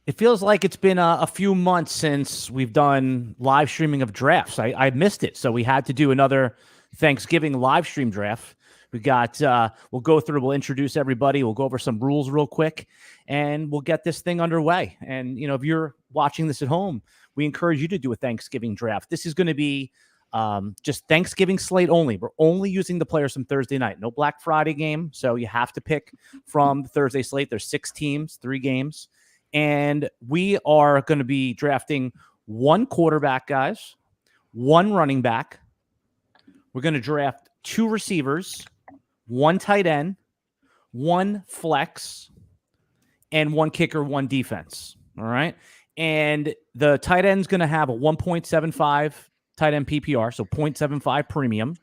It feels like it's been a few months since we've done live streaming of drafts. I missed it, so we had to do another Thanksgiving live stream draft. We got, we'll go through, we'll introduce everybody, we'll go over some rules real quick, and we'll get this thing underway. And, if you're watching this at home, we encourage you to do a Thanksgiving draft. This is going to be just Thanksgiving slate only. We're only using the players from Thursday night. No Black Friday game, so you have to pick from the Thursday slate. There's 6 teams, 3 games. And we are going to be drafting 1 quarterback, guys, 1 running back. We're going to draft 2 receivers, 1 tight end, 1 flex, and 1 kicker, 1 defense. All right. And the tight end's going to have a 1.75 tight end PPR, so 0.75 premium.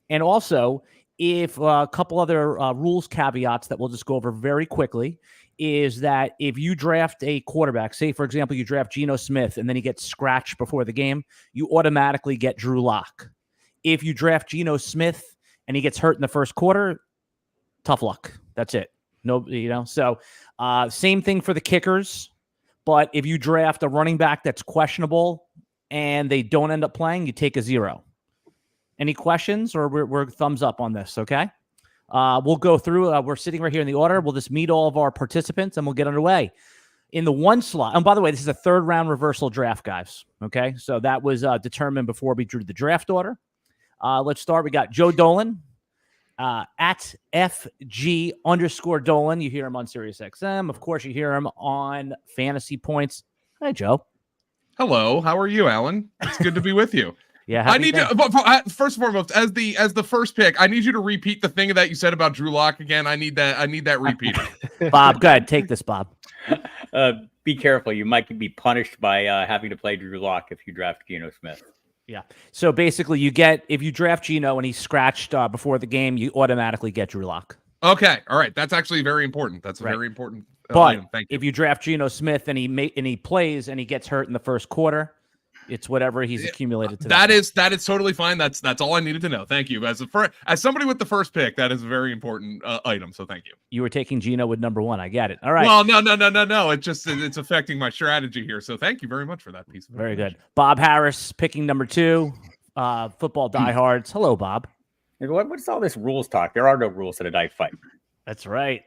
And also, if a couple other rules caveats that we'll just go over very quickly is that if you draft a quarterback, say, for example, you draft Geno Smith and then he gets scratched before the game, you automatically get Drew Lock. If you draft Geno Smith and he gets hurt in the first quarter, tough luck. That's it. No, so same thing for the kickers. But if you draft a running back that's questionable and they don't end up playing, you take a 0. Any questions, or we're thumbs up on this? Okay. We'll go through. We're sitting right here in the order. We'll just meet all of our participants and we'll get underway. In the 1 slot, and by the way, this is a 3rd round reversal draft, guys. Okay, so that was determined before we drew the draft order. Let's start. We got Joe Dolan at FG_Dolan. You hear him on SiriusXM. Of course, you hear him on Fantasy Points. Hi, Joe. Hello. How are you, Alan? It's good to be with you. Yeah, I need to. First and foremost, as the first pick, I need you to repeat the thing that you said about Drew Lock again. I need that repeated. Bob, go ahead. Take this, Bob. Be careful. You might be punished by having to play Drew Lock if you draft Geno Smith. Yeah. So basically, if you draft Geno and he's scratched before the game, you automatically get Drew Lock. Okay. All right. That's actually very important. That's very important. But Thank you. if you draft Geno Smith and he plays and he gets hurt in the first quarter, it's whatever he's accumulated to. That is totally fine. That's all I needed to know. Thank you. As somebody with the first pick, that is a very important item. So thank you. You were taking Geno with number 1. I get it. All right. Well, no. It's affecting my strategy here. So thank you very much for that piece of very good. Bob Harris picking number 2. Football diehards. Hello, Bob. What's all this rules talk? There are no rules at a night fight. That's right.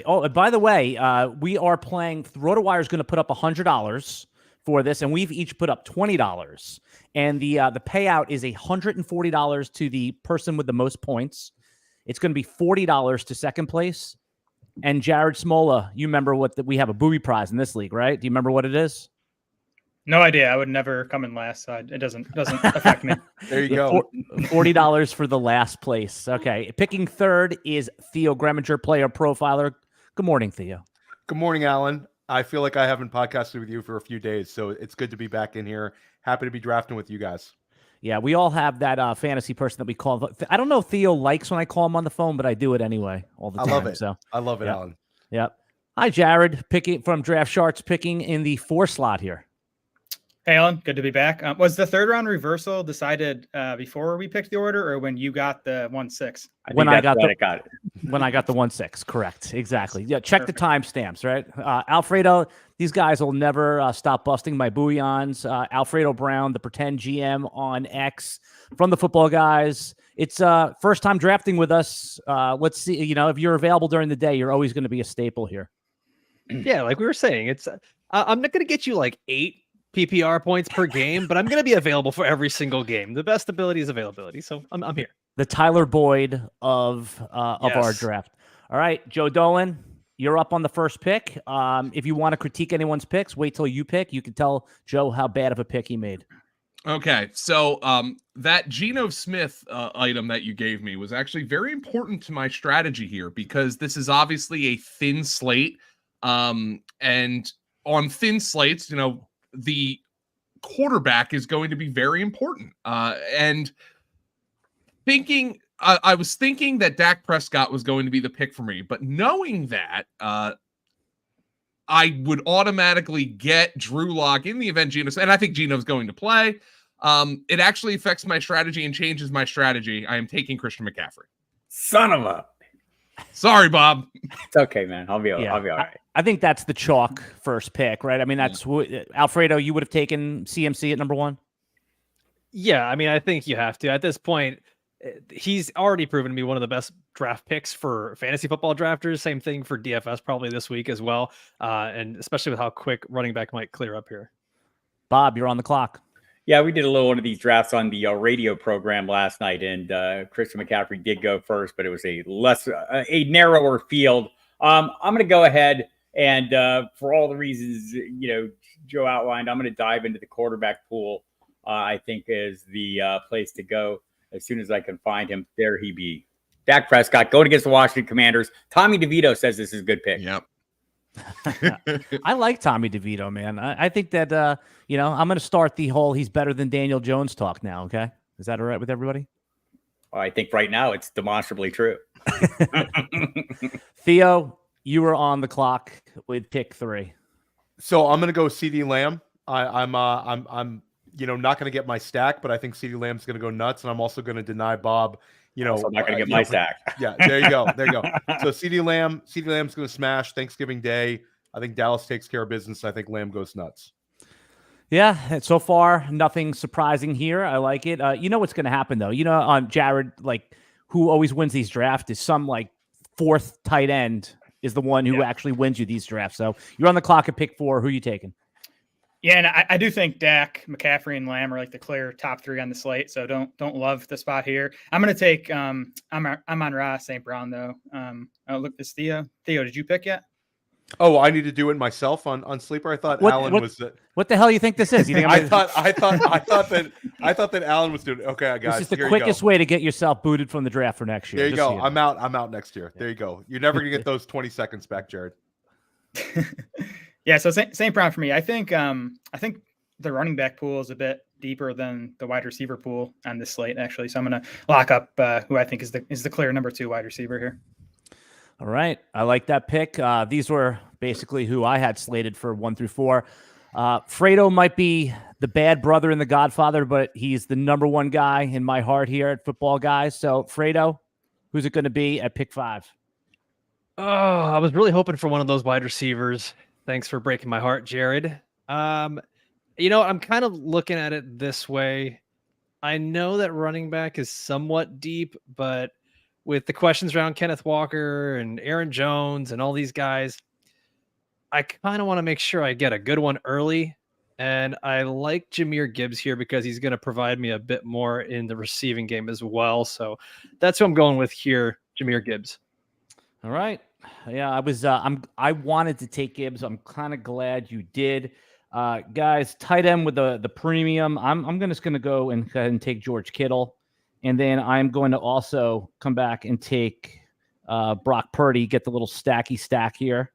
Oh, and by the way, we are playing. RotoWire is going to put up $100 for this, and we've each put up $20. And the payout is $140 to the person with the most points. It's going to be $40 to second place. And Jared Smola, you remember we have a booby prize in this league, right? Do you remember what it is? No idea. I would never come in last, so it doesn't affect me. There you go. $40 for the last place. Okay. Picking 3rd is Theo Greminger, player profiler. Good morning, Theo. Good morning, Alan. I feel like I haven't podcasted with you for a few days, so it's good to be back in here. Happy to be drafting with you guys. Yeah, we all have that fantasy person that we call. I don't know if Theo likes when I call him on the phone, but I do it anyway all the time. I love it. So I love it, Alan. Yep. Hi, Jared. Picking from Draft Sharks, picking in the 4 slot here. Hey, Alan. Good to be back. Was the 3rd round reversal decided before we picked the order, or when you got the 1-6? When I got the 1-6, correct. Exactly. Yeah, check the timestamps, right? Alfredo, these guys will never stop busting my bouillons. Alfredo Brown, the pretend GM on X from the Football Guys. It's first time drafting with us. Let's see, if you're available during the day, you're always going to be a staple here. Yeah, like we were saying, it's I'm not going to get you like 8 PPR points per game, but I'm going to be available for every single game. The best ability is availability, so I'm here. The Tyler Boyd of our draft. All right, Joe Dolan, you're up on the first pick. If you want to critique anyone's picks, wait till you pick. You can tell Joe how bad of a pick he made. Okay, so that Geno Smith item that you gave me was actually very important to my strategy here because this is obviously a thin slate, and on thin slates, the quarterback is going to be very important. And I was thinking that Dak Prescott was going to be the pick for me, but knowing that, I would automatically get Drew Lock in the event Geno, and I think Geno's going to play. It actually affects my strategy and changes my strategy. I am taking Christian McCaffrey. Son of a. Sorry, Bob. It's okay, man. I'll be all right. I think that's the chalk first pick, right? I mean, that's Alfredo. You would have taken CMC at number 1. Yeah, I mean, I think you have to. At this point, he's already proven to be one of the best draft picks for fantasy football drafters. Same thing for DFS probably this week as well, and especially with how quick running back might clear up here. Bob, you're on the clock. Yeah, we did a little one of these drafts on the radio program last night, and Christian McCaffrey did go first, but it was a narrower field. I'm going to go ahead and for all the reasons Joe outlined, I'm going to dive into the quarterback pool. I think is the place to go as soon as I can find him. There he be. Dak Prescott going against the Washington Commanders. Tommy DeVito says this is a good pick. Yep. I like Tommy DeVito, man. I think that, I'm going to start the whole he's better than Daniel Jones talk now, okay? Is that all right with everybody? I think right now it's demonstrably true. Theo, you were on the clock with pick 3. So I'm going to go CeeDee Lamb. I'm not going to get my stack, but I think CeeDee Lamb's going to go nuts, and I'm also going to deny Bob. Also not going to get my stack. Yeah, there you go. So CeeDee Lamb's going to smash Thanksgiving Day. I think Dallas takes care of business. I think Lamb goes nuts. Yeah, so far nothing surprising here. I like it. You know what's going to happen though. Jared, who always wins these drafts is some 4th tight end is the one who actually wins you these drafts. So you're on the clock at pick 4. Who are you taking? Yeah, and I do think Dak, McCaffrey, and Lamb are the clear top 3 on the slate. So don't love the spot here. I'm going to take I'm on Ross St. Brown though. Look, this Theo. Theo, did you pick yet? Oh, I need to do it myself on Sleeper. I thought Alan was. What the hell you think this is? You think I thought that Alan was doing. Okay, guys, this is the quickest way to get yourself booted from the draft for next year. There you go. I'm out next year. There you go. You're never gonna get those 20 seconds back, Jared. Yeah, so St. Brown for me. I think the running back pool is a bit deeper than the wide receiver pool on this slate, actually. So I'm going to lock up who I think is the clear number 2 wide receiver here. All right, I like that pick. These were basically who I had slated for 1 through 4. Fredo might be the bad brother in The Godfather, but he's the number 1 guy in my heart here at Football Guys. So Fredo, who's it going to be at pick 5? Oh, I was really hoping for one of those wide receivers. Thanks for breaking my heart, Jared. I'm kind of looking at it this way. I know that running back is somewhat deep, but with the questions around Kenneth Walker and Aaron Jones and all these guys, I kind of want to make sure I get a good one early. And I like Jahmyr Gibbs here because he's going to provide me a bit more in the receiving game as well. So that's who I'm going with here, Jahmyr Gibbs. All right. Yeah, I wanted to take Gibbs. I'm kind of glad you did. Guys, tight end with the premium. I'm just going to go and take George Kittle. And then I'm going to also come back and take Brock Purdy, get the little stacky stack here.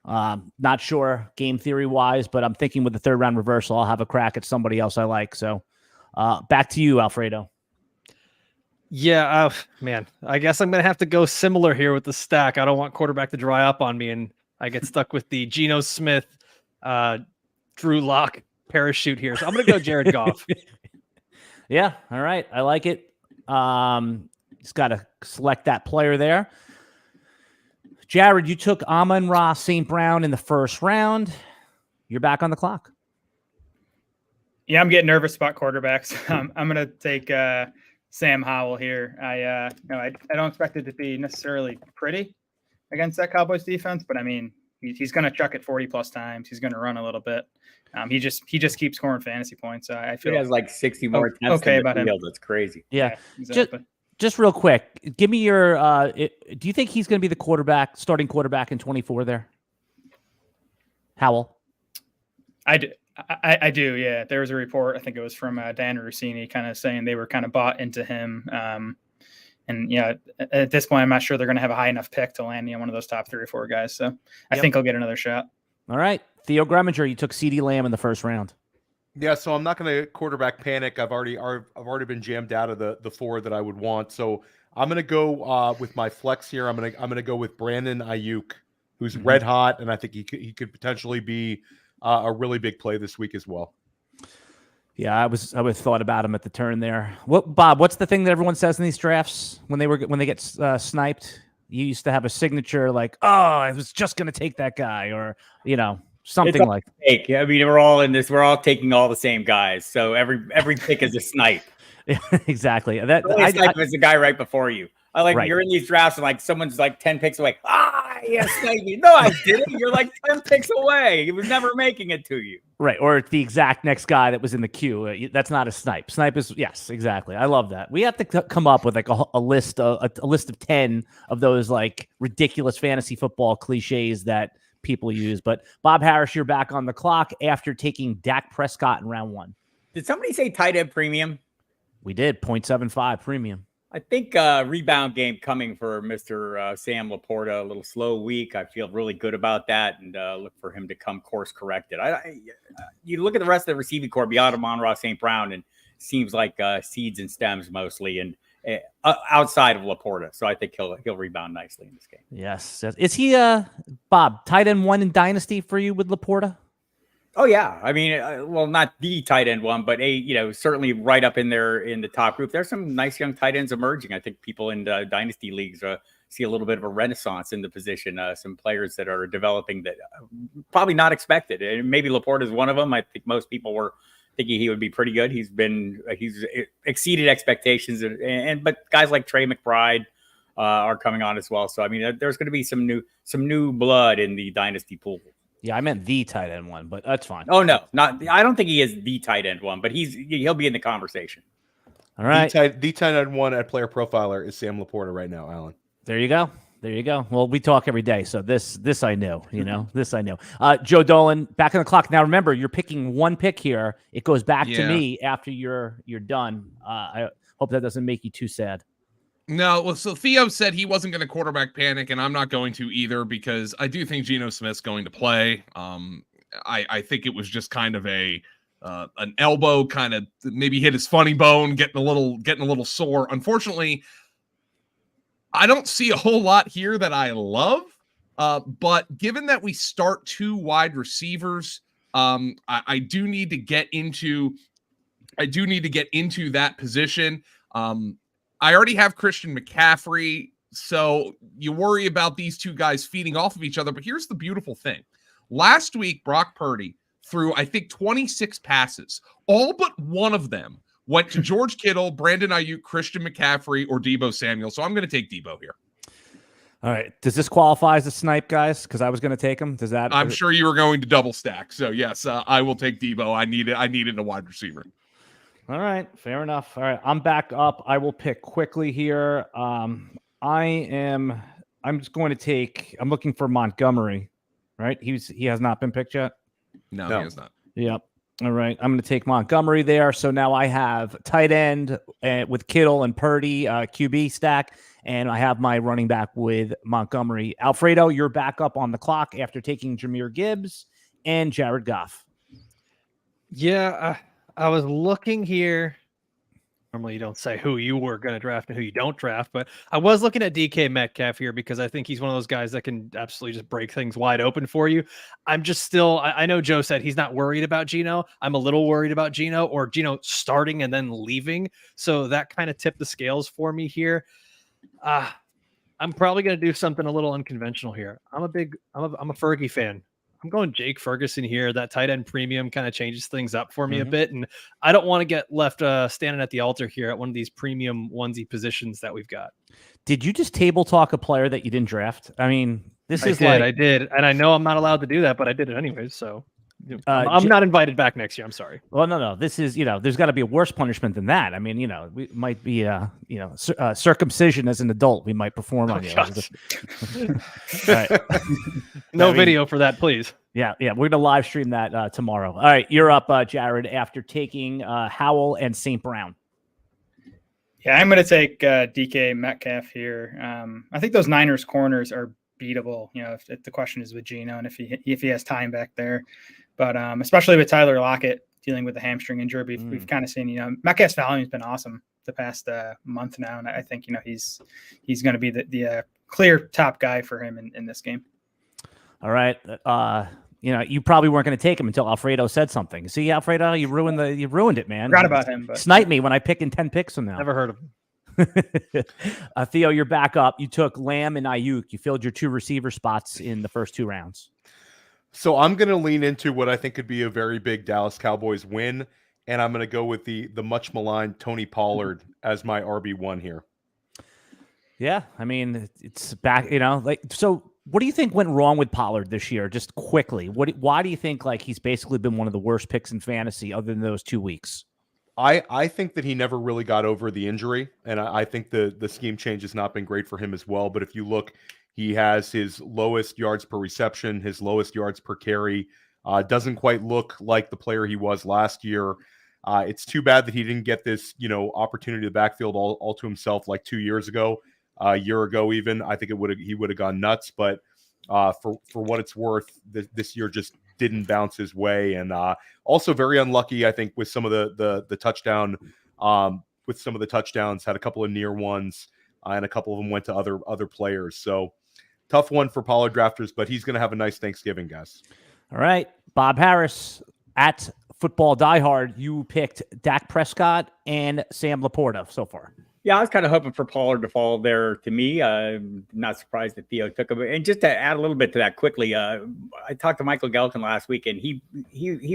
Not sure game theory wise, but I'm thinking with the 3rd round reversal, I'll have a crack at somebody else I like. So back to you, Alfredo. Yeah, man, I guess I'm going to have to go similar here with the stack. I don't want quarterback to dry up on me, and I get stuck with the Geno Smith, Drew Lock parachute here. So I'm going to go Jared Goff. Yeah, all right. I like it. Just got to select that player there. Jared, you took Amon-Ra St. Brown in the 1st round. You're back on the clock. Yeah, I'm getting nervous about quarterbacks. I'm going to take Sam Howell here. I don't expect it to be necessarily pretty against that Cowboys defense, but I mean, he's going to chuck it 40 plus times. He's going to run a little bit. He just keeps scoring fantasy points. So I feel he has 60 more attempts. Okay, about him. That's crazy. Yeah, exactly. Just real quick, give me your. Do you think he's going to be the starting quarterback in 24 there? Howell. I do, yeah. There was a report, I think it was from Dan Rossini, kind of saying they were kind of bought into him. And yeah, at this point, I'm not sure they're going to have a high enough pick to land one of those top 3 or 4 guys. So I think I'll get another shot. All right, Theo Greminger, you took CeeDee Lamb in the 1st round. Yeah, so I'm not going to quarterback panic. I've already been jammed out of the 4 that I would want. So I'm going to go with my flex here. I'm going to go with Brandon Ayuk, who's red hot, and I think he could potentially be a really big play this week as well. Yeah, I would thought about him at the turn there. Bob? What's the thing that everyone says in these drafts when they get sniped? You used to have a signature like, "Oh, I was just going to take that guy," or something like. Take. I mean, we're all in this. We're all taking all the same guys, so every pick is a snipe. Exactly. Snipe is the guy right before you. Right. You're in these drafts and like someone's like 10 picks away. Yes, thank you. No, I didn't. You're like 10 picks away. He was never making it to you. Right. Or it's the exact next guy that was in the queue. That's not a snipe. Snipe is, yes, exactly. I love that. We have to come up with like a list of 10 of those like ridiculous fantasy football cliches that people use. But Bob Harris, you're back on the clock after taking Dak Prescott in round 1. Did somebody say tight end premium? We did. 0.75 premium. I think rebound game coming for Mr. Sam Laporta. A little slow week. I feel really good about that, and look for him to come course corrected. You look at the rest of the receiving core beyond Amon-Ra St. Brown, and seems like seeds and stems mostly, and outside of Laporta. So I think he'll rebound nicely in this game. Yes. Is he Bob, tight end 1 in Dynasty for you with Laporta? Oh yeah, I mean, well, not the tight end one, but certainly right up in there in the top group. There's some nice young tight ends emerging. I think people in dynasty leagues see a little bit of a renaissance in the position. Some players that are developing that probably not expected, and maybe Laporta is one of them. I think most people were thinking he would be pretty good. He's exceeded expectations, but guys like Trey McBride are coming on as well. So I mean, there's going to be some new blood in the dynasty pool. Yeah, I meant the tight end 1, but that's fine. Oh no, I don't think he is the tight end 1, but he'll be in the conversation. All right. The tight end 1 at Player Profiler is Sam Laporta right now, Alan. There you go. Well, we talk every day, so this I know, this I know. Joe Dolan, back on the clock. Now remember, you're picking one pick here. It goes back to me after you're done. I hope that doesn't make you too sad. No, well, so Theo said he wasn't going to quarterback panic, and I'm not going to either because I do think Geno Smith's going to play. I think it was just kind of an elbow, kind of maybe hit his funny bone, getting a little sore. Unfortunately, I don't see a whole lot here that I love. But given that we start 2 wide receivers, I do need to get into that position. I already have Christian McCaffrey, so you worry about these 2 guys feeding off of each other. But here's the beautiful thing. Last week, Brock Purdy threw, I think, 26 passes. All but one of them went to George Kittle, Brandon Ayuk, Christian McCaffrey, or Deebo Samuel. So I'm going to take Deebo here. All right. Does this qualify as a snipe, guys? Because I was going to take him. Does that? I'm sure you were going to double stack. So yes, I will take Deebo. I needed a wide receiver. All right, fair enough. All right, I'm back up. I will pick quickly here. I'm just going to take. I'm looking for Montgomery. Right, he has not been picked yet. No, he has not. Yep. All right, I'm going to take Montgomery there. So now I have tight end with Kittle and Purdy, QB stack, and I have my running back with Montgomery. Alfredo, you're back up on the clock after taking Jahmyr Gibbs and Jared Goff. Yeah. I was looking here. Normally, you don't say who you were going to draft and who you don't draft, but I was looking at DK Metcalf here because I think he's one of those guys that can absolutely just break things wide open for you. I'm just still, I know Joe said he's not worried about Geno. I'm a little worried about Geno or Geno starting and then leaving. So that kind of tipped the scales for me here. I'm probably going to do something a little unconventional here. I'm a Fergie fan. I'm going Jake Ferguson here. That tight end premium kind of changes things up for me a bit. And I don't want to get left standing at the altar here at one of these premium onesie positions that we've got. Did you just table talk a player that you didn't draft? I mean, I did. And I know I'm not allowed to do that, but I did it anyways. So I'm not invited back next year. I'm sorry. Well, no. This is, there's got to be a worse punishment than that. I mean, we might be, circumcision as an adult. We might perform on you. Right. No video for that, please. Yeah. We're going to live stream that tomorrow. All right. You're up, Jared, after taking Howell and St. Brown. Yeah, I'm going to take DK Metcalf here. I think those Niners corners are beatable, if the question is with Geno and if he has time back there. But especially with Tyler Lockett dealing with the hamstring injury, we've kind of seen, Metcalf's value has been awesome the past month now. And I think, he's going to be the clear top guy for him in this game. All right. you probably weren't going to take him until Alfredo said something. See, Alfredo, you ruined it, man. Forgot about him, but Snipe me when I pick in 10 picks from now. Never heard of him. Theo, you're back up. You took Lamb and Ayuk. You filled your 2 receiver spots in the first 2 rounds. So I'm going to lean into what I think could be a very big Dallas Cowboys win, and I'm going to go with the much maligned Tony Pollard as my RB1 here. Yeah, I mean, it's back, so what do you think went wrong with Pollard this year? Just quickly, why do you think he's basically been one of the worst picks in fantasy other than those 2 weeks? I think that he never really got over the injury, and I think the scheme change has not been great for him as well. But if you look, he has his lowest yards per reception, his lowest yards per carry. Doesn't quite look like the player he was last year. It's too bad that he didn't get this, opportunity to backfield all to himself like 2 years ago, a year ago even. I think he would have gone nuts. But for what it's worth, this year just didn't bounce his way, and also very unlucky, I think, with some of the touchdown. With some of the touchdowns, had a couple of near ones, and a couple of them went to other players. So tough one for Pollard drafters, but he's going to have a nice Thanksgiving, guys. All right, Bob Harris at Football Diehard. You picked Dak Prescott and Sam Laporta so far. Yeah, I was kind of hoping for Pollard to fall there to me. I'm not surprised that Theo took him. And just to add a little bit to that quickly, I talked to Michael Gelkin last week, and he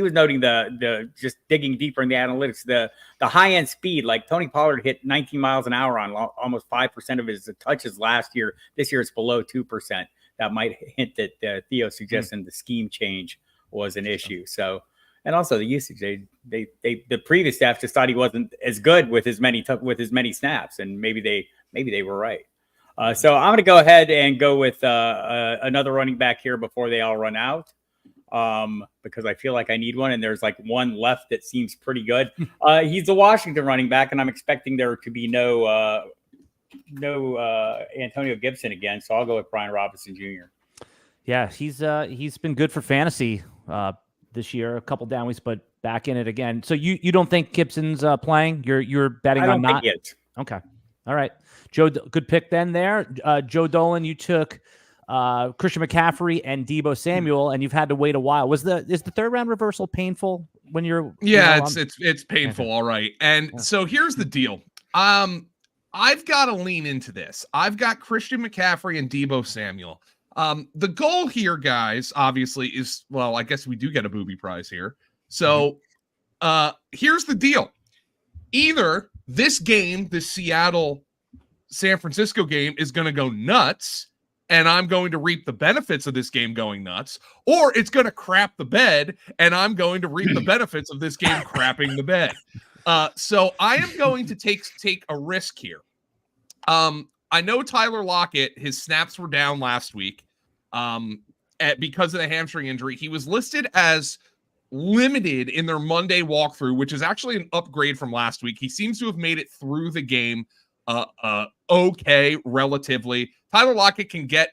was noting the just digging deeper in the analytics, the high end speed. Like Tony Pollard hit 19 miles an hour on almost 5% of his touches last year. This year it's below 2%. That might hint that Theo suggesting the scheme change was an issue. So. And also the usage, the previous staff just thought he wasn't as good with as many snaps, and maybe they were right. So I'm going to go ahead and go with another running back here before they all run out, because I feel like I need one, and there's like one left that seems pretty good. He's the Washington running back, and I'm expecting there to be no Antonio Gibson again, so I'll go with Brian Robinson Jr. Yeah, he's been good for fantasy this year, a couple down weeks, but back in it again. So you don't think Gibson's playing? You're betting on not? Okay. All right. Joe, good pick then there. Joe Dolan, you took Christian McCaffrey and Deebo Samuel, and you've had to wait a while. Is the 3rd round reversal painful when you're? Yeah, it's painful. All right. And so here's the deal. I've got to lean into this. I've got Christian McCaffrey and Deebo Samuel. The goal here, guys, obviously is, well, I guess we do get a booby prize here. So here's the deal. Either this game, the Seattle-San Francisco game, is going to go nuts, and I'm going to reap the benefits of this game going nuts, or it's going to crap the bed, and I'm going to reap the benefits of this game crapping the bed. So I am going to take a risk here. I know Tyler Lockett, his snaps were down last week because of the hamstring injury. He was listed as limited in their Monday walkthrough, which is actually an upgrade from last week. He seems to have made it through the game okay, relatively. Tyler Lockett can get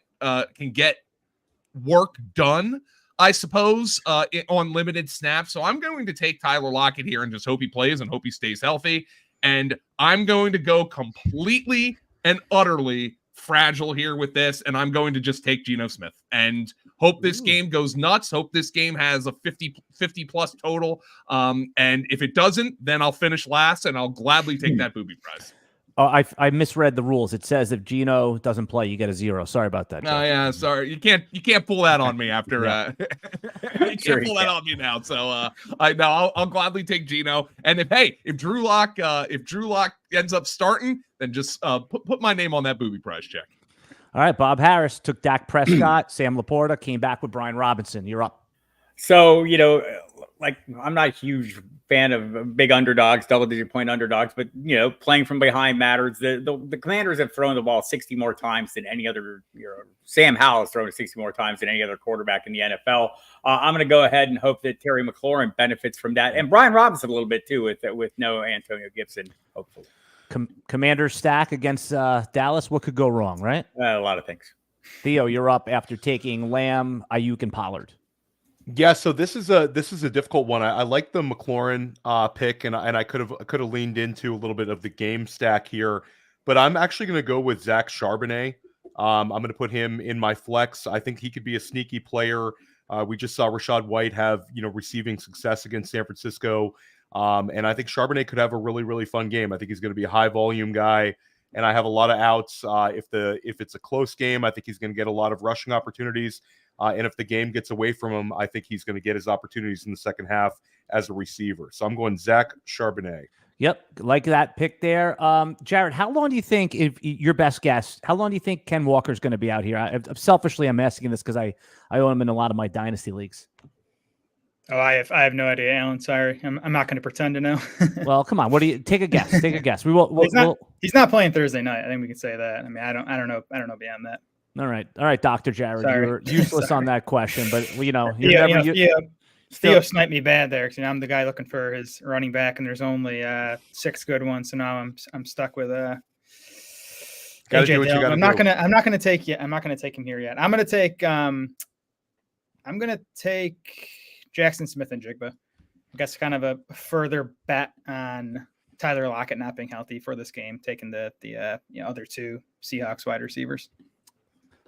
work done, I suppose, on limited snaps. So I'm going to take Tyler Lockett here and just hope he plays and hope he stays healthy. And I'm going to go completely and utterly fragile here with this, and I'm going to just take Geno Smith and hope this game goes nuts. Hope this game has a 50 plus total. And if it doesn't, then I'll finish last, and I'll gladly take that booby prize. Oh, I misread the rules. It says if Geno doesn't play, you get a 0. Sorry about that. Oh yeah, sorry. You can't pull that on me after. You can't pull that on me now. So I'll gladly take Geno. And if Drew Lock ends up starting, then just put my name on that booby prize check. All right, Bob Harris took Dak Prescott, Sam Laporta, came back with Brian Robinson. You're up. So like I'm not a huge fan of big underdogs, double-digit point underdogs, but playing from behind matters. The Commanders have thrown the ball 60 more times than any other. Sam Howell has thrown it 60 more times than any other quarterback in the NFL. I'm going to go ahead and hope that Terry McLaurin benefits from that, and Brian Robinson a little bit too, with no Antonio Gibson, hopefully. Commanders stack against Dallas. What could go wrong, right? A lot of things. Theo, you're up after taking Lamb, Ayuk, and Pollard. Yeah, so this is a difficult one. I like the McLaurin pick, and I could have leaned into a little bit of the game stack here, but I'm actually going to go with Zach Charbonnet. I'm going to put him in my flex. I think he could be a sneaky player. We just saw Rashad White have, receiving success against San Francisco. And I think Charbonnet could have a really, really fun game. I think he's going to be a high volume guy. And I have a lot of outs. If it's a close game, I think he's going to get a lot of rushing opportunities. And if the game gets away from him, I think he's going to get his opportunities in the second half as a receiver. So I'm going Zach Charbonnet. Yep, like that pick there. Jared, how long do you think, if your best guess, how long do you think Ken Walker's going to be out here? Selfishly, I'm asking this because I own him in a lot of my dynasty leagues. Oh, I have no idea, Alan. Sorry, I'm not going to pretend to know. Well, come on. What do you take a guess? Take a guess. We will. He's not playing Thursday night. I think we can say that. I mean, I don't know beyond that. All right, Dr. Jared. Sorry. You're useless on that question, but Theo sniped me bad there because I'm the guy looking for his running back, and there's only 6 good ones. So now I'm stuck with AJ Dillon. I'm not gonna take him here yet. I'm gonna take Jackson Smith and Jigba. I guess kind of a further bet on Tyler Lockett not being healthy for this game, taking the other 2 Seahawks wide receivers.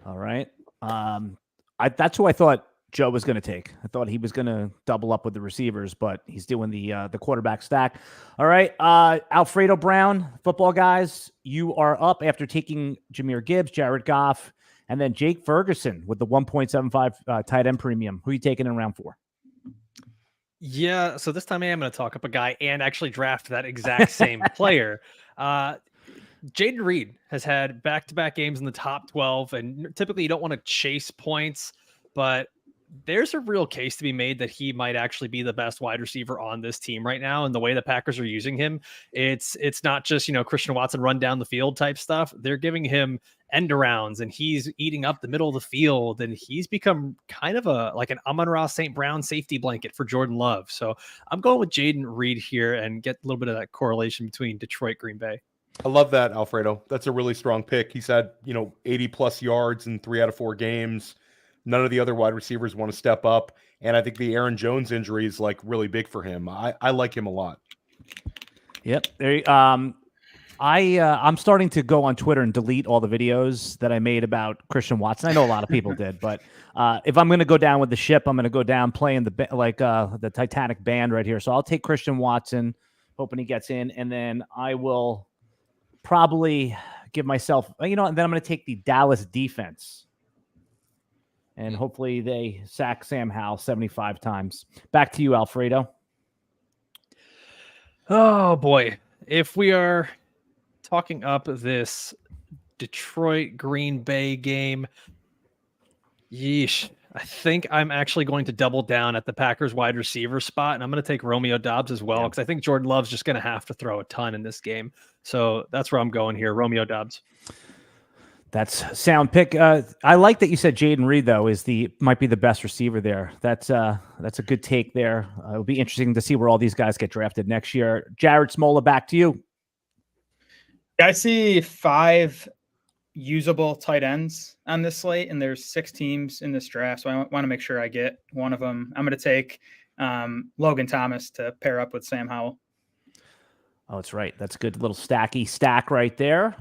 All right. That's who I thought Joe was going to take. I thought he was going to double up with the receivers, but he's doing the quarterback stack. All right. Alfredo Brown, football guys, you are up after taking Jahmyr Gibbs, Jared Goff, and then Jake Ferguson with the 1.75 tight end premium. Who are you taking in round 4? Yeah, so this time I am going to talk up a guy and actually draft that exact same player. Jaden Reed has had back-to-back games in the top 12, and typically you don't want to chase points, but there's a real case to be made that he might actually be the best wide receiver on this team right now. And the way the Packers are using him, it's not just, Christian Watson run down the field type stuff. They're giving him end arounds and he's eating up the middle of the field. And he's become kind of an Amon-Ra St. Brown safety blanket for Jordan Love. So I'm going with Jaden Reed here and get a little bit of that correlation between Detroit, Green Bay. I love that, Alfredo. That's a really strong pick. He's had, 80 plus yards in 3 out of 4 games. None of the other wide receivers want to step up. And I think the Aaron Jones injury is really big for him. I like him a lot. Yep. I'm starting to go on Twitter and delete all the videos that I made about Christian Watson. I know a lot of people did, but if I'm going to go down with the ship, I'm going to go down playing the Titanic band right here. So I'll take Christian Watson, hoping he gets in, and then I will probably give myself, and then I'm going to take the Dallas defense. And hopefully they sack Sam Howell 75 times. Back to you, Alfredo. Oh, boy. If we are talking up this Detroit Green Bay game, yeesh. I think I'm actually going to double down at the Packers wide receiver spot, and I'm going to take Romeo Doubs as well because I think Jordan Love's just going to have to throw a ton in this game. So that's where I'm going here, Romeo Doubs. That's sound pick. I like that you said Jaden Reed though might be the best receiver there. That's a good take there. It'll be interesting to see where all these guys get drafted next year. Jared Smola, back to you. I see 5 usable tight ends on this slate, and there's 6 teams in this draft, so I want to make sure I get one of them. I'm going to take Logan Thomas to pair up with Sam Howell. Oh, that's right. That's a good little stacky stack right there.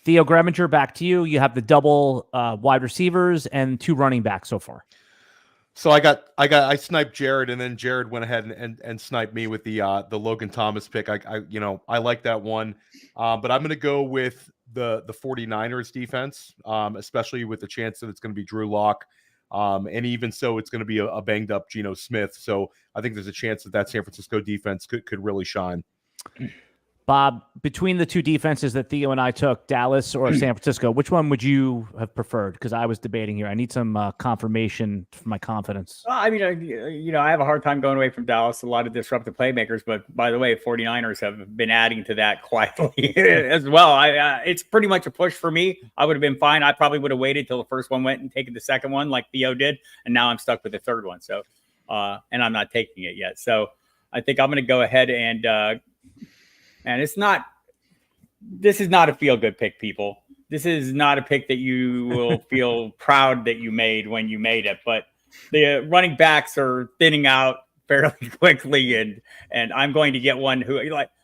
Theo Greminger, back to you. You have the double wide receivers and 2 running backs so far. So I sniped Jared, and then Jared went ahead and sniped me with the Logan Thomas pick. I like that one, but I'm going to go with the 49ers defense, especially with the chance that it's going to be Drew Lock, and even so, it's going to be a banged up Geno Smith. So I think there's a chance that San Francisco defense could really shine. Bob, between the 2 defenses that Theo and I took, Dallas or San Francisco, which one would you have preferred? Because I was debating here. I need some confirmation for my confidence. I mean, I have a hard time going away from Dallas. A lot of disruptive playmakers, but by the way, 49ers have been adding to that quietly as well. It's pretty much a push for me. I would have been fine. I probably would have waited till the first one went and taken the second one like Theo did, and now I'm stuck with the third one. So, and I'm not taking it yet. So I think I'm going to go ahead and this is not a feel-good pick, people. This is not a pick that you will feel proud that you made when you made it, but the running backs are thinning out fairly quickly, and I'm going to get one who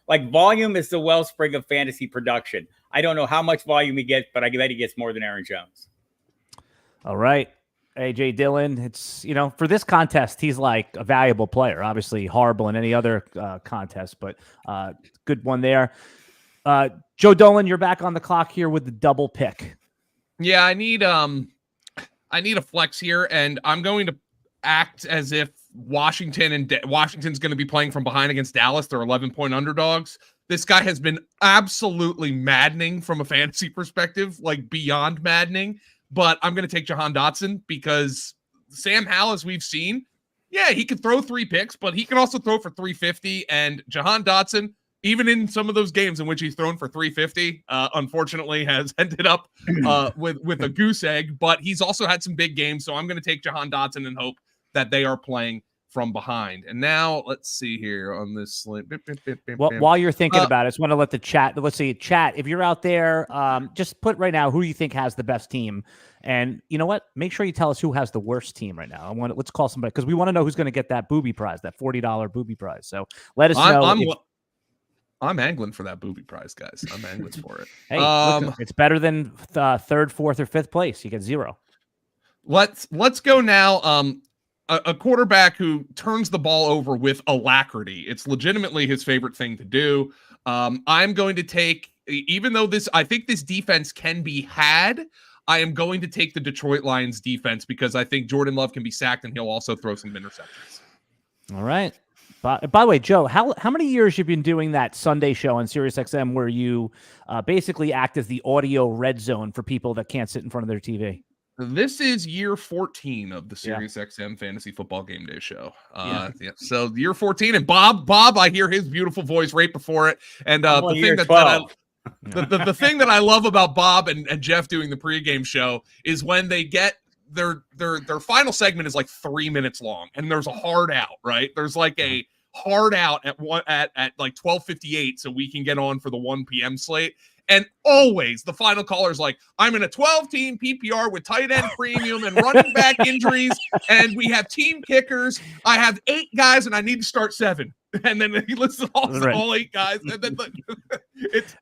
like volume is the wellspring of fantasy production. I don't know how much volume he gets, but I bet he gets more than Aaron Jones. All right. AJ Dillon. It's, for this contest, he's like a valuable player. Obviously horrible in any other contest, but good one there. Joe Dolan, you're back on the clock here with the double pick. Yeah, I need a flex here, and I'm going to act as if Washington's going to be playing from behind against Dallas. They're 11-point underdogs. This guy has been absolutely maddening from a fantasy perspective, like beyond maddening. But I'm going to take Jahan Dotson because Sam Howell, as we've seen, yeah, he can throw 3 picks, but he can also throw for 350. And Jahan Dotson, even in some of those games in which he's thrown for 350, unfortunately has ended up with a goose egg. But he's also had some big games, so I'm going to take Jahan Dotson and hope that they are playing from behind. And now let's see here on this slate. Well, while you're thinking about it, I just want to let the chat, let's see, chat, if you're out there, just put right now who you think has the best team. And you know what? Make sure you tell us who has the worst team right now. Let's call somebody, because we want to know who's going to get that booby prize, that $40 booby prize. So let us know. I'm angling for that booby prize, guys. I'm angling for it. Hey, look, it's better than third, fourth, or fifth place. You get 0. Let's go now. A quarterback who turns the ball over with alacrity. It's legitimately his favorite thing to do. I'm going to take, even though I think this defense can be had, I am going to take the Detroit Lions defense because I think Jordan Love can be sacked and he'll also throw some interceptions. All right. By the way, Joe, how many years you've been doing that Sunday show on SiriusXM where you basically act as the audio red zone for people that can't sit in front of their TV? This is year 14 of the SiriusXM Fantasy Football Game Day show. So year 14, and Bob, I hear his beautiful voice right before it. And the thing that I love about Bob and Jeff doing the pregame show is when they get their final segment is like 3 minutes long, and there's a hard out, right? There's like a hard out at like 12:58, so we can get on for the 1 p.m. slate. And always the final caller is like, I'm in a 12-team PPR with tight end premium and running back injuries, and we have team kickers. I have 8 guys, and I need to start 7. And then he lists all 8 guys. And then it's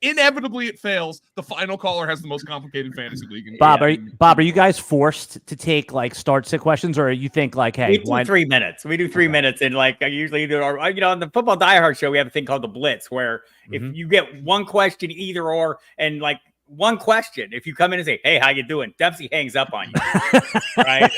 inevitably it fails. The final caller has the most complicated fantasy league. Bob, are you guys forced to take like start sit questions, or you think like, hey, we do 3 minutes? We do 3 minutes, and like I usually do our, on the Football Die Hard show, we have a thing called the Blitz, where if you get one question either or, and like one question, if you come in and say, hey, how you doing? Dempsey hangs up on you, right?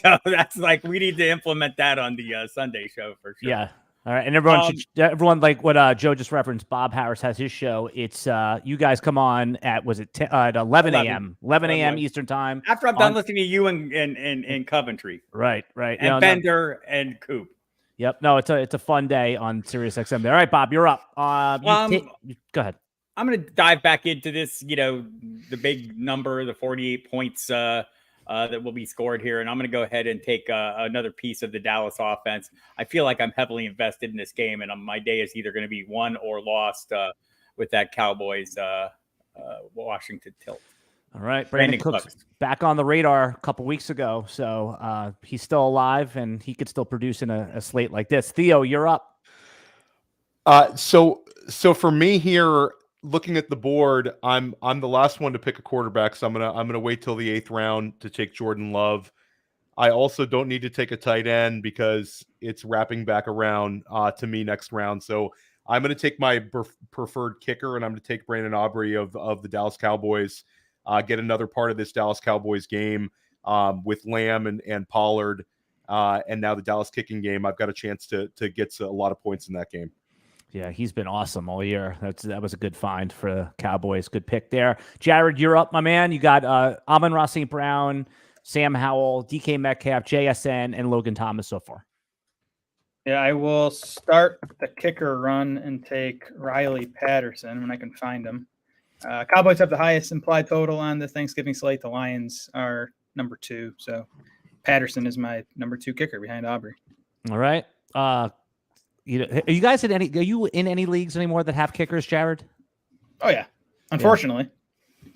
So that's like, we need to implement that on the Sunday show for sure. Yeah. All right, and everyone like what Joe just referenced. Bob Harris has his show. It's you guys come on at at 11 a.m. 11 a.m. Eastern time. After I'm done listening to you in Coventry, right, and Bender and Coop. Yep, no, it's a fun day on SiriusXM. All right, Bob, you're up. Go ahead. I'm going to dive back into this. The big number, the 48 points. That will be scored here. And I'm going to go ahead and take another piece of the Dallas offense. I feel like I'm heavily invested in this game, and my day is either going to be won or lost with that Cowboys Washington tilt. All right. Brandon Cooks back on the radar a couple weeks ago. So he's still alive, and he could still produce in a slate like this. Theo, you're up. So for me here, looking at the board, I'm the last one to pick a quarterback, so I'm gonna wait till the 8th round to take Jordan Love. I also don't need to take a tight end because it's wrapping back around to me next round. So I'm gonna take my preferred kicker, and I'm gonna take Brandon Aubrey of the Dallas Cowboys. Get another part of this Dallas Cowboys game with Lamb and Pollard, and now the Dallas kicking game. I've got a chance to get a lot of points in that game. Yeah, he's been awesome all year. That was a good find for the Cowboys. Good pick there. Jared, you're up, my man. You got Amon-Ra St. Brown, Sam Howell, DK Metcalf, JSN, and Logan Thomas so far. Yeah, I will start the kicker run and take Riley Patterson when I can find him. Cowboys have the highest implied total on the Thanksgiving slate. The Lions are number 2. So Patterson is my number 2 kicker behind Aubrey. All right. Are you guys are you in any leagues anymore that have kickers, Jared? Oh yeah, unfortunately.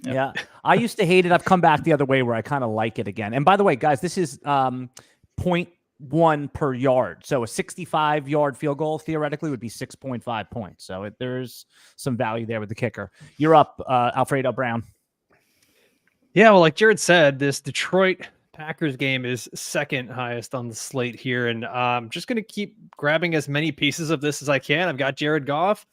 Yeah. I used to hate it. I've come back the other way where I kind of like it again. And by the way, guys, this is 0.1 per yard. So a 65-yard field goal theoretically would be 6.5 points. So there's some value there with the kicker. You're up, Alfredo Brown. Yeah, well, like Jared said, this Detroit Packers game is second highest on the slate here, and I'm just going to keep grabbing as many pieces of this as I can. I've got Jared Goff.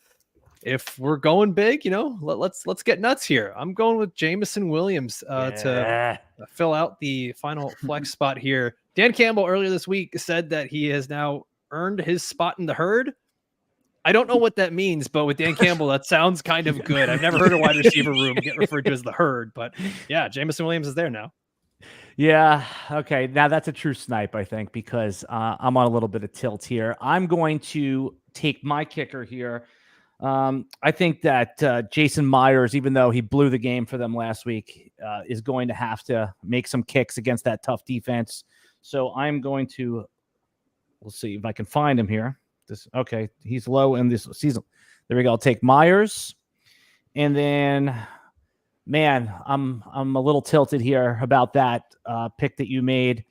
If we're going big, let's get nuts here. I'm going with Jamison Williams to fill out the final flex spot here. Dan Campbell earlier this week said that he has now earned his spot in the herd. I don't know what that means, but with Dan Campbell, that sounds kind of good. I've never heard a wide receiver room get referred to as the herd, but yeah, Jamison Williams is there now. Yeah. Okay. Now that's a true snipe, I think, because I'm on a little bit of tilt here. I'm going to take my kicker here. I think that Jason Myers, even though he blew the game for them last week, is going to have to make some kicks against that tough defense. So I'm going to, we'll see if I can find him here. Okay, he's low in this season. There we go. I'll take Myers, and then, man, I'm a little tilted here about that pick that you made.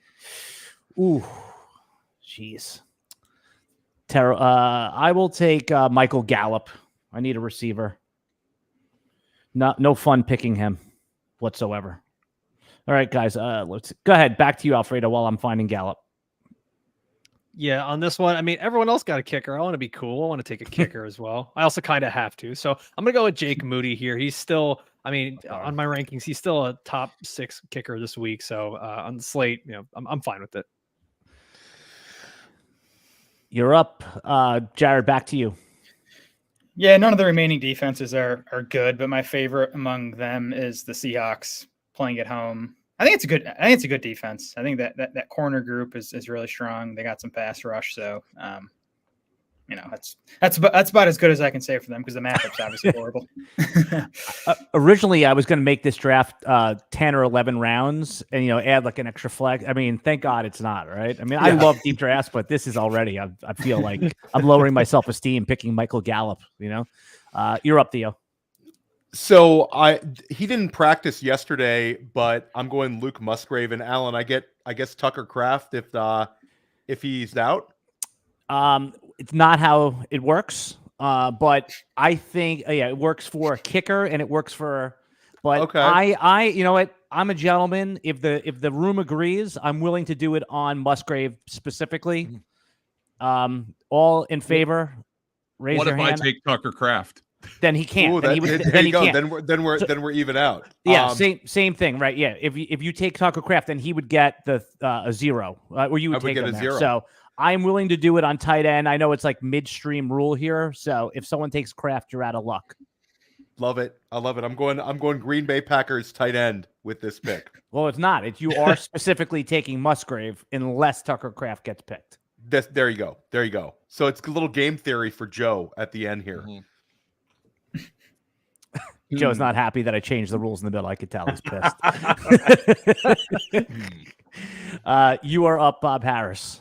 Ooh, jeez. I will take Michael Gallup. I need a receiver. No fun picking him whatsoever. All right, guys. Let's go ahead. Back to you, Alfredo, while I'm finding Gallup. Yeah, on this one, I mean, everyone else got a kicker. I want to be cool. I want to take a kicker as well. I also kind of have to. So I'm going to go with Jake Moody here. He's still, I mean, on my rankings, he's still a top 6 kicker this week. So on the slate, I'm fine with it. You're up. Jared, back to you. Yeah, none of the remaining defenses are good, but my favorite among them is the Seahawks playing at home. I think it's a good defense. I think that corner group is really strong. They got some pass rush, so that's about as good as I can say for them because the matchup's obviously horrible. Originally, I was going to make this draft 10 or 11 rounds and add like an extra flag. I mean, thank God it's not, right? I mean, I love deep drafts, but this is already. I feel like I'm lowering my self-esteem picking Michael Gallup. You're up, Theo. So he didn't practice yesterday, but I'm going Luke Musgrave and Allen. I guess Tucker Kraft if he's out. It's not how it works. But I think it works for a kicker and it works for. But okay. I you know what? I'm a gentleman. If the room agrees, I'm willing to do it on Musgrave specifically. All in favor? Raise your hand. What if I take Tucker Kraft? Then he can't. Ooh, then he go. can't. Then we're even out. Yeah, same thing, right? Yeah, if you take Tucker Kraft, then he would get a 0, or you would take get him a there. 0. So I'm willing to do it on tight end. I know it's like midstream rule here, so if someone takes Kraft, you're out of luck. Love it. I love it. I'm going Green Bay Packers tight end with this pick. Well, it's not. You are specifically taking Musgrave unless Tucker Kraft gets picked. There you go. So it's a little game theory for Joe at the end here. Mm-hmm. Joe's not happy that I changed the rules in the middle. I could tell he's pissed. You are up, Bob Harris.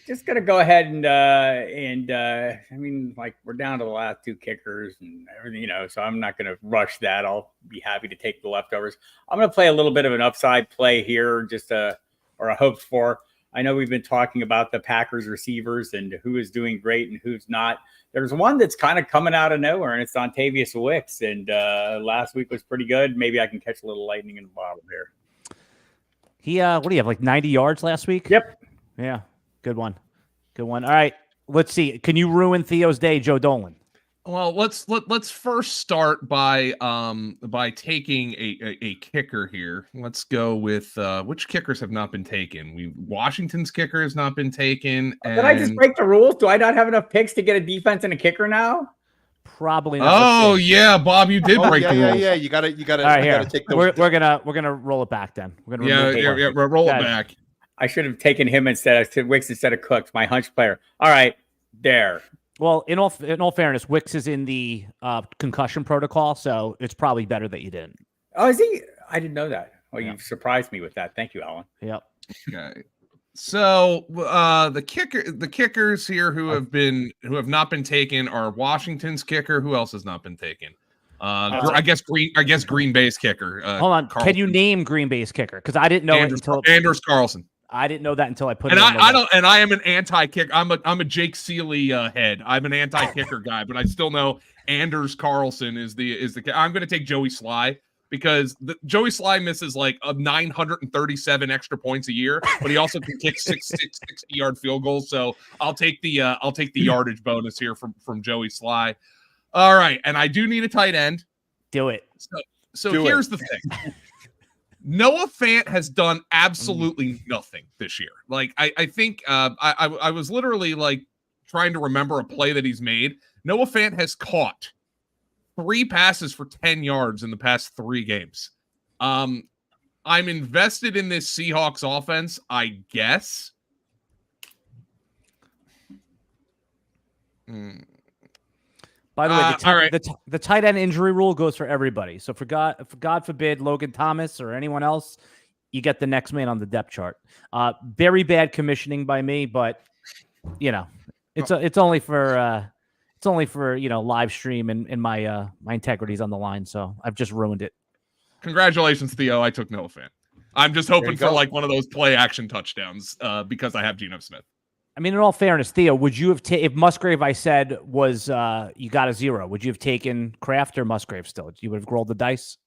Just gonna go ahead and I mean, like, we're down to the last 2 kickers and everything, so I'm not gonna rush that. I'll be happy to take the leftovers. I'm gonna play a little bit of an upside play here, just a hopes for. I know we've been talking about the Packers receivers and who is doing great and who's not. There's one that's kind of coming out of nowhere, and it's Dontavius Wicks. And last week was pretty good. Maybe I can catch a little lightning in the bottle here. He, what do you have, like 90 yards last week? Yep. Yeah, good one. All right, let's see. Can you ruin Theo's day, Joe Dolan? Well, let's first start by taking a kicker here. Let's go with which kickers have not been taken. Washington's kicker has not been taken. Did I just break the rules? Do I not have enough picks to get a defense and a kicker now? Probably not. Oh yeah, Bob, you did break the rules. Yeah, you got to. All right, you got to take those. We're gonna roll it back then. We're gonna roll it back. I should have taken him instead of Wicks instead of Cooks, my hunch player. All right, there. Well, in all fairness, Wicks is in the concussion protocol, so it's probably better that you didn't. Oh, is he? I didn't know that. Well, you surprised me with that. Thank you, Alan. Yep. Okay. So the kickers here who have not been taken are Washington's kicker. Who else has not been taken? I guess Green Bay's kicker. Hold on. Carlson. Can you name Green Bay's kicker? Because I didn't know Anders Carlson. I didn't know that until I put it. And I am an anti-kicker. I'm a Jake Seeley head. I'm an anti-kicker guy, but I still know Anders Carlson is the. I'm going to take Joey Sly. because Joey Sly misses like a 937 extra points a year, but he also can kick 60-yard field goals. So I'll take the yardage bonus here from Joey Sly. All right, and I do need a tight end. Do it. So here's the thing. Noah Fant has done absolutely nothing this year. Like I think I was literally like trying to remember a play that he's made. Noah Fant has caught 3 passes for 10 yards in the past 3 games. I'm invested in this Seahawks offense, I guess. By the way, all right. the tight end injury rule goes for everybody. So for God forbid Logan Thomas or anyone else, you get the next man on the depth chart. Very bad commissioning by me, but it's only for live stream and my my integrity's on the line. So I've just ruined it. Congratulations, Theo. I took Noah Fant. I'm just hoping for like one of those play action touchdowns because I have Geno Smith. I mean, in all fairness, Theo, would you have if Musgrave I said was you got a 0? Would you have taken Kraft or Musgrave still? You would have rolled the dice.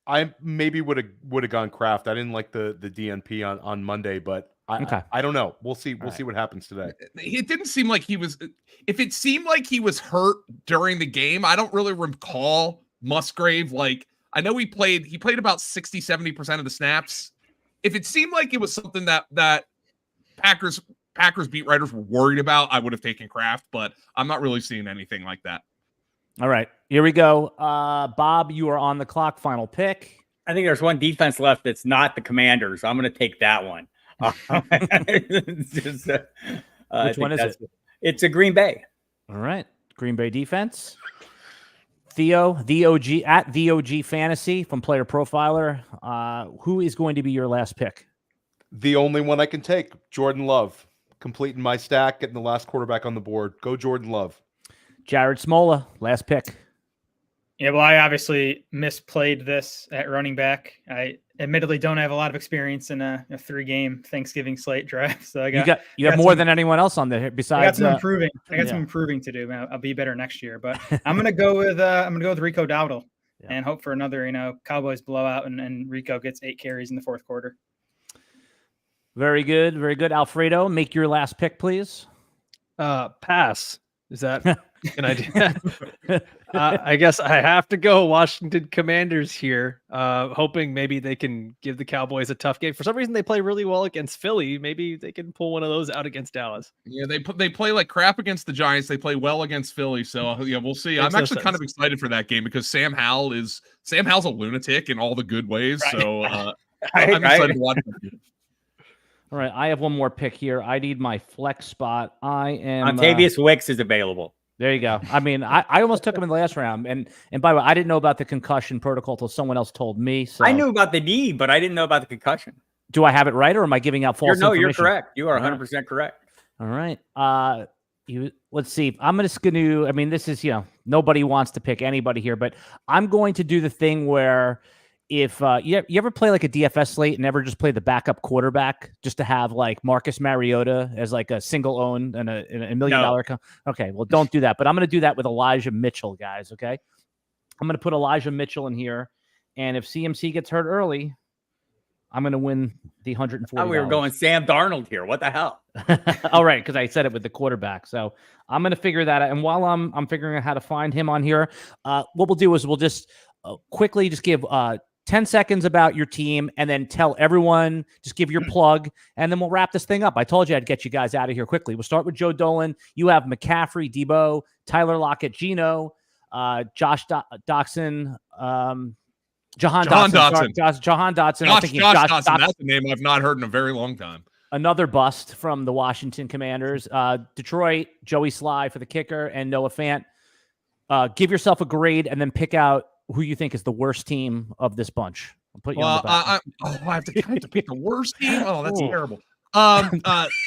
I maybe would have gone Kraft. I didn't like the DNP on Monday, but I don't know. We'll see. We'll see what happens today. It didn't seem like he was. If it seemed like he was hurt during the game, I don't really recall Musgrave. Like I know he played about 60-70% of the snaps. If it seemed like it was something that Packers beat writers were worried about, I would have taken Kraft, but I'm not really seeing anything like that. All right, here we go. Bob, you are on the clock. Final pick. I think there's one defense left that's not the Commanders. I'm going to take that one. Which one is it? It's a Green Bay. All right, Green Bay defense. Theo, the OG at the OG Fantasy from Player Profiler. Who is going to be your last pick? The only one I can take, Jordan Love, completing my stack, getting the last quarterback on the board. Go Jordan Love. Jared Smola, last pick. Yeah, well, I obviously misplayed this at running back. I admittedly don't have a lot of experience in a 3-game Thanksgiving slate draft, so you got more than anyone else on there besides. I got some improving. I got some improving to do. I'll be better next year, but I'm gonna go with Rico Dowdle and hope for another Cowboys blowout and Rico gets 8 carries in the fourth quarter. Very good, very good. Alfredo, make your last pick, please. Pass. Is that an idea? I guess I have to go Washington Commanders here, hoping maybe they can give the Cowboys a tough game. For some reason, they play really well against Philly. Maybe they can pull one of those out against Dallas. Yeah, they play like crap against the Giants. They play well against Philly. So yeah, we'll see. I'm actually kind of excited for that game because Sam Howell's a lunatic in all the good ways. Right. So I'm excited to watch that. All right, I have one more pick here. I need my flex spot. I am Montavious Wicks is available. There you go. I mean, I almost took him in the last round, and by the way, I didn't know about the concussion protocol till someone else told me. So I knew about the knee, but I didn't know about the concussion. Do I have it right, or am I giving out false information? You're correct. You are 100% correct. All right. Let's see. I'm just going to. I mean, this is nobody wants to pick anybody here, but I'm going to do the thing where. If you ever play like a DFS slate and never just play the backup quarterback just to have like Marcus Mariota as like a single own and a $1 million okay, well, don't do that. But I'm going to do that with Elijah Mitchell, guys. Okay, I'm going to put Elijah Mitchell in here, and if CMC gets hurt early, I'm going to win the $140. We were going Sam Darnold here. What the hell? All right, because I said it with the quarterback. So I'm going to figure that out. And while I'm figuring out how to find him on here, what we'll do is we'll just quickly just give 10 seconds about your team and then tell everyone, just give your plug, and then we'll wrap this thing up. I told you I'd get you guys out of here quickly. We'll start with Joe Dolan. You have McCaffrey, Debo, Tyler Lockett, Geno, Josh Doxson, Jahan Dotson. Jahan Dotson. Josh Dotson. That's a name I've not heard in a very long time. Another bust from the Washington Commanders. Detroit, Joey Sly for the kicker, and Noah Fant. Give yourself a grade and then pick out who you think is the worst team of this bunch. I'll put you on the back. I have to pick the worst team. Oh, that's terrible.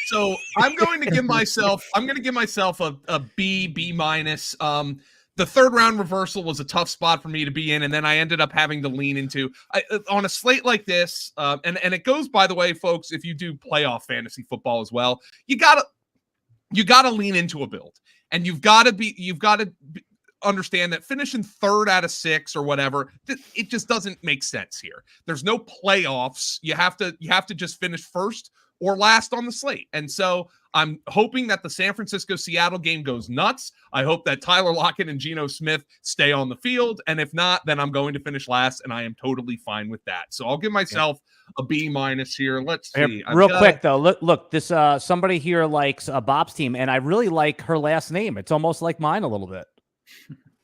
So I'm going to give myself a B minus. The third round reversal was a tough spot for me to be in, and then I ended up having to lean into on a slate like this. And it goes, by the way, folks, if you do playoff fantasy football as well, you gotta lean into a build, and you've got to understand that finishing 3rd out of 6 or whatever, it just doesn't make sense here. There's no playoffs. You have to just finish 1st or last on the slate. And so I'm hoping that the San Francisco-Seattle game goes nuts. I hope that Tyler Lockett and Geno Smith stay on the field. And if not, then I'm going to finish last, and I am totally fine with that. So I'll give myself a B- here. Let's see. Real quick, though. Look, this somebody here likes Bob's team, and I really like her last name. It's almost like mine a little bit.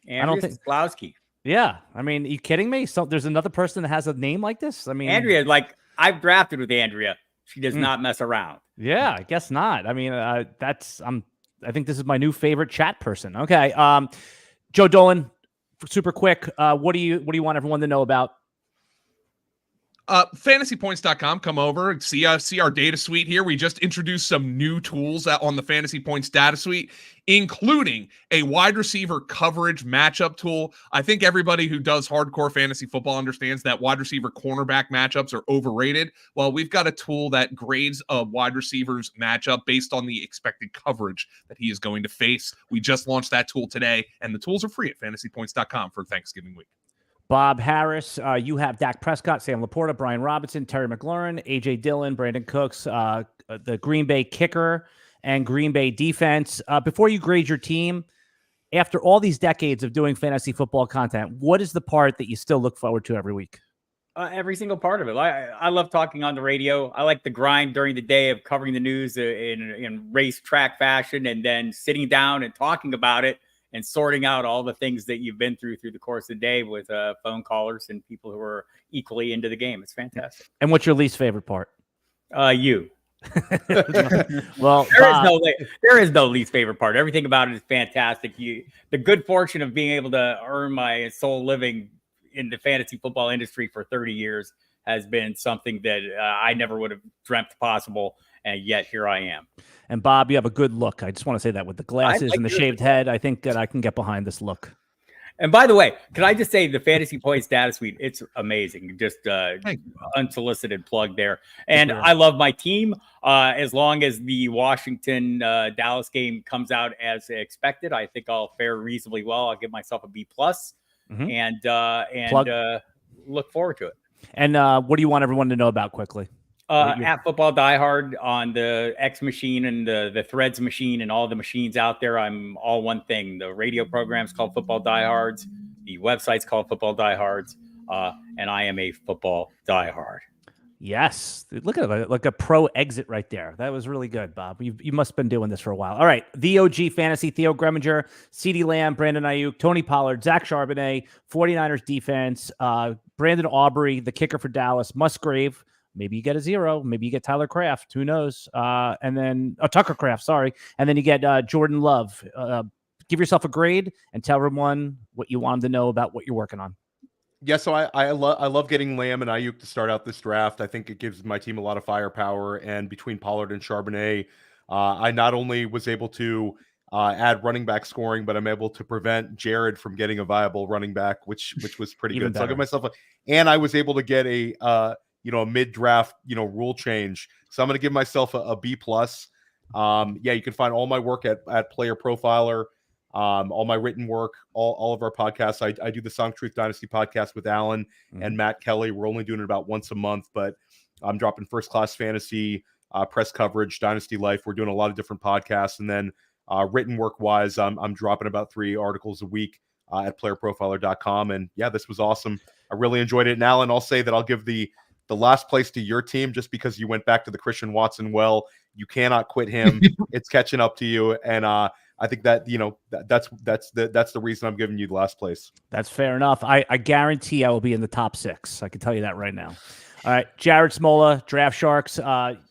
Andrea I don't think Slowski. Yeah. I mean, are you kidding me? So there's another person that has a name like this? I mean, Andrea, like I've drafted with Andrea. She does not mess around. Yeah, I guess not. I mean, I think this is my new favorite chat person. Okay. Joe Dolan, super quick. What do you want everyone to know about? Fantasypoints.com. Come over and see our data suite here. We just introduced some new tools on the Fantasy Points data suite, including a wide receiver coverage matchup tool. I think everybody who does hardcore fantasy football understands that wide receiver cornerback matchups are overrated. Well, we've got a tool that grades a wide receiver's matchup based on the expected coverage that he is going to face. We just launched that tool today, and the tools are free at fantasypoints.com for Thanksgiving week. Bob Harris, you have Dak Prescott, Sam Laporta, Brian Robinson, Terry McLaurin, A.J. Dillon, Brandon Cooks, the Green Bay kicker, and Green Bay defense. Before you grade your team, after all these decades of doing fantasy football content, what is the part that you still look forward to every week? Every single part of it. I love talking on the radio. I like the grind during the day of covering the news in race track fashion, and then sitting down and talking about it and sorting out all the things that you've been through the course of the day with phone callers and people who are equally into the game. It's fantastic. And what's your least favorite part? You. Well, there is no least favorite part. Everything about it is fantastic. The good fortune of being able to earn my sole living in the fantasy football industry for 30 years has been something that I never would have dreamt possible. And yet here I am. And Bob, you have a good look. I just want to say that with the glasses and the shaved head, I think that I can get behind this look. And by the way, can I just say the Fantasy Points data suite, it's amazing. Just unsolicited plug there. And I love my team. As long as the Washington Dallas game comes out as expected, I think I'll fare reasonably well. I'll give myself a B+, and look forward to it. And what do you want everyone to know about quickly? At Football Diehard on the X machine and the Threads machine and all the machines out there. I'm all one thing. The radio program's called Football Diehards. The website's called Football Diehards. And I am a football diehard. Yes. Look at it, like a pro exit right there. That was really good, Bob. You must have been doing this for a while. All right. The OG Fantasy, Theo Greminger, CeeDee Lamb, Brandon Ayuk, Tony Pollard, Zach Charbonnet, 49ers defense, Brandon Aubrey, the kicker for Dallas, Musgrave. Maybe you get a 0. Maybe you get Tyler Kraft. Who knows? And then Tucker Kraft, sorry. And then you get Jordan Love. Give yourself a grade and tell everyone what you want them to know about what you're working on. Yeah, so I love getting Lamb and Ayuk to start out this draft. I think it gives my team a lot of firepower. And between Pollard and Charbonnet, I not only was able to add running back scoring, but I'm able to prevent Jared from getting a viable running back, which was pretty good. So I'll give myself and I was able to get a mid-draft, rule change. So I'm going to give myself a B+. You can find all my work at Player Profiler, all my written work, all of our podcasts. I do the Song Truth Dynasty podcast with Alan and Matt Kelly. We're only doing it about once a month, but I'm dropping First Class Fantasy, press coverage, Dynasty Life. We're doing a lot of different podcasts. And then written work-wise, I'm dropping about 3 articles a week at playerprofiler.com. And yeah, this was awesome. I really enjoyed it. And Alan, I'll say that I'll give the last place to your team just because you went back to the Christian Watson well. You cannot quit him. It's catching up to you. And I think that, that's the reason I'm giving you the last place. That's fair enough. I guarantee I will be in the top 6. I can tell you that right now. All right. Jared Smola, Draft Sharks.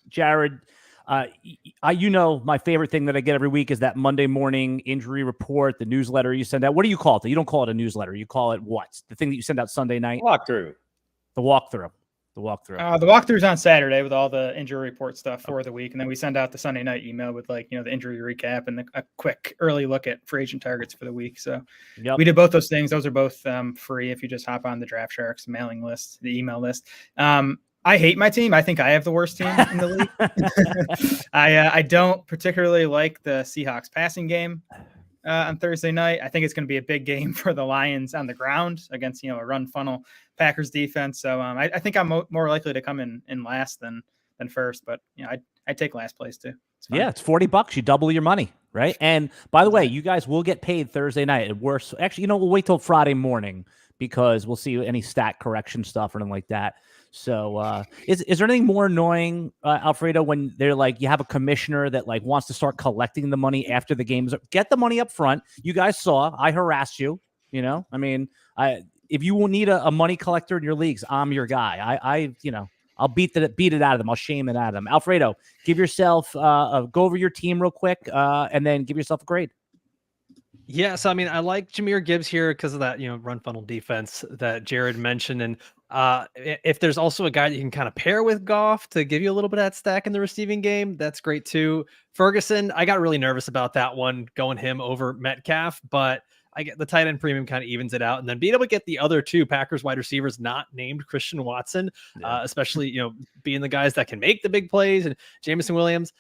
Jared, my favorite thing that I get every week is that Monday morning injury report, the newsletter you send out. What do you call it? You don't call it a newsletter. You call it what? The thing that you send out Sunday night? Walkthrough. The walkthrough. The walkthrough's on Saturday with all the injury report stuff for the week, and then we send out the Sunday night email with the injury recap and a quick early look at free agent targets for the week. So we did both those things. Those are both free if you just hop on the Draft Sharks mailing list, the email list. I hate my team. I think I have the worst team in the league. I don't particularly like the Seahawks passing game. on Thursday night. I think it's going to be a big game for the Lions on the ground against, a run funnel Packers defense. So I think I'm more likely to come in last than first, but I'd take last place too. Yeah, it's $40. You double your money, right? And by the way, you guys will get paid Thursday night. Actually, we'll wait till Friday morning because we'll see any stat correction stuff or anything like that. So is there anything more annoying, Alfredo, when they're like, you have a commissioner that like wants to start collecting the money after the games? Get the money up front. You guys saw, I harassed you, if you will need a money collector in your leagues, I'm your guy. I'll beat it out of them. I'll shame it out of them. Alfredo, give yourself go over your team real quick, and then give yourself a grade. Yeah, so I like Jahmyr Gibbs here because of that run funnel defense that Jared mentioned, and if there's also a guy that you can kind of pair with Goff to give you a little bit of that stack in the receiving game, that's great too. Ferguson, I got really nervous about that one going him over Metcalf, but I get the tight end premium kind of evens it out, and then being able to get the other two Packers wide receivers not named Christian Watson, especially being the guys that can make the big plays, and Jameson Williams.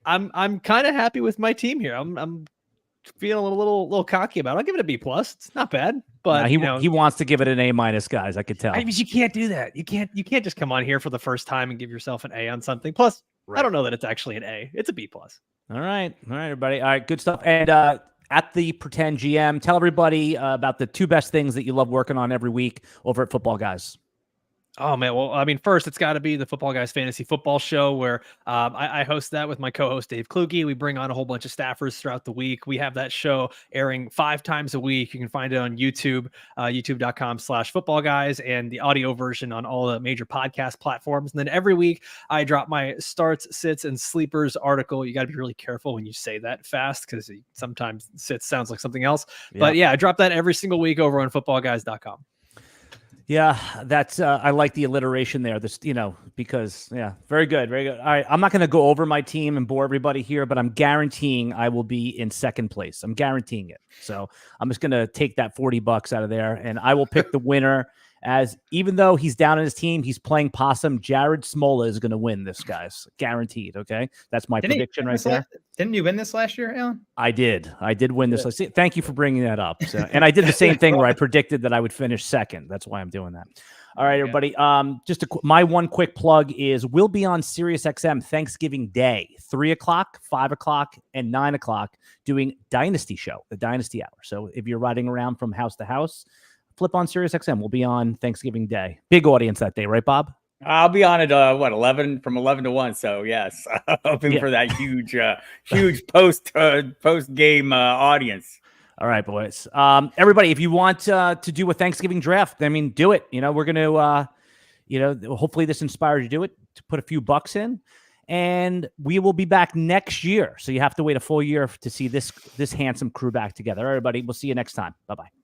I'm kind of happy with my team here. I'm feeling a little cocky about it. I'll give it a B+. It's not bad, but he wants to give it an A-, guys. I could tell. I mean, you can't do that. You can't just come on here for the first time and give yourself an A on something. Plus, I don't know that it's actually an A. It's a B+. All right, everybody. All right, good stuff. And at the Pretend GM, tell everybody about the two best things that you love working on every week over at Football Guys. Oh, man. Well, first, it's got to be the Football Guys Fantasy Football Show where I host that with my co-host, Dave Kluge. We bring on a whole bunch of staffers throughout the week. We have that show airing 5 times a week. You can find it on YouTube, youtube.com/footballguys, and the audio version on all the major podcast platforms. And then every week, I drop my starts, sits, and sleepers article. You got to be really careful when you say that fast because sometimes sits sounds like something else. Yeah. But yeah, I drop that every single week over on footballguys.com. Yeah, that's I like the alliteration there. Because very good, very good. All right, I'm not going to go over my team and bore everybody here, but I'm guaranteeing I will be in second place. I'm guaranteeing it. So I'm just going to take that $40 out of there, and I will pick the winner. As even though he's down on his team, he's playing possum. Jared Smola is going to win this, guys, guaranteed. Okay, that's my prediction right there. Didn't you win this last year, Alan? I did win this. Thank you for bringing that up. So, and I did the same thing where I predicted that I would finish second. That's why I'm doing that. All right, everybody. My one quick plug is we'll be on SiriusXM Thanksgiving Day, 3:00, 5:00, and 9:00, doing Dynasty Show, the Dynasty Hour. So if you're riding around from house to house, flip on SiriusXM. We'll be on Thanksgiving Day. Big audience that day, right, Bob? I'll be on at 11 from 11 to 1. So yes, hoping for that huge post game audience. All right, boys. Everybody, if you want to do a Thanksgiving draft, do it. We're going to, hopefully this inspires you to do it, to put a few bucks in, and we will be back next year. So you have to wait a full year to see this handsome crew back together. Everybody, we'll see you next time. Bye-bye.